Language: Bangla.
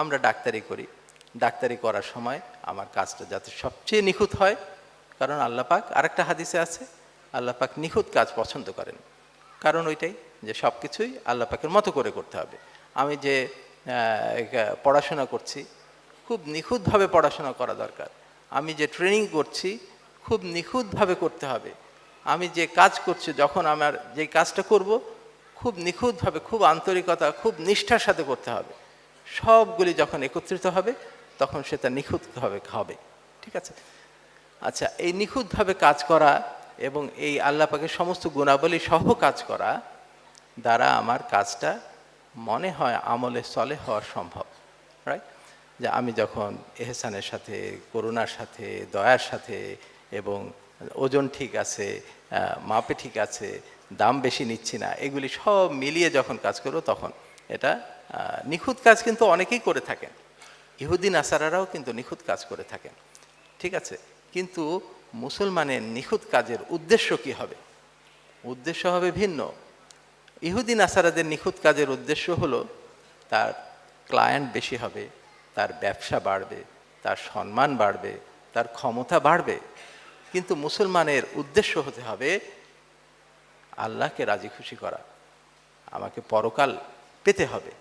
আমরা ডাক্তারি করি, ডাক্তারি করার সময় আমার কাজটা যাতে সবচেয়ে নিখুঁত হয়, কারণ আল্লাহ পাক আরেকটা হাদিসে আছে আল্লাহ পাক নিখুঁত কাজ পছন্দ করেন। কারণ ওইটাই যে সব কিছুই আল্লাহ পাকের মতো করে করতে হবে। আমি যে পড়াশোনা করছি, খুব নিখুঁতভাবে পড়াশোনা করা দরকার। আমি যে ট্রেনিং করছি, খুব নিখুঁতভাবে করতে হবে। আমি যে কাজ করছি, যখন আমার যে কাজটা করব, খুব নিখুঁতভাবে, খুব আন্তরিকতা, খুব নিষ্ঠার সাথে করতে হবে। সবগুলি যখন একত্রিত হবে, তখন সেটা নিখুঁতভাবে হবে। ঠিক আছে? আচ্ছা, এই নিখুঁতভাবে কাজ করা এবং এই আল্লাহ পাকের সমস্ত গুণাবলী সহ কাজ করা দ্বারা আমার কাজটা মনে হয় আমলে সলে হওয়া সম্ভব, রাইট? যে আমি যখন এহসানের সাথে, করুণার সাথে, দয়ার সাথে, এবং ওজন ঠিক আছে, মাপে ঠিক আছে, দাম বেশি নিচ্ছি না, এগুলি সব মিলিয়ে যখন কাজ করব, তখন এটা নিখুঁত কাজ কিন্তু অনেকেই করে থাকেন। ইহুদি নাসারারাও কিন্তু নিখুঁত কাজ করে থাকেন। ঠিক আছে? কিন্তু মুসলমানের নিখুঁত কাজের উদ্দেশ্য কি হবে? উদ্দেশ্য হবে ভিন্ন। ইহুদি নাসারাদের নিখুঁত কাজের উদ্দেশ্য হলো তার ক্লায়েন্ট বেশি হবে, তার ব্যবসা বাড়বে, তার সম্মান বাড়বে, তার ক্ষমতা বাড়বে। কিন্তু মুসলমানের উদ্দেশ্য হতে হবে আল্লাহকে রাজি খুশি করা, আমাকে পরকাল পেতে হবে।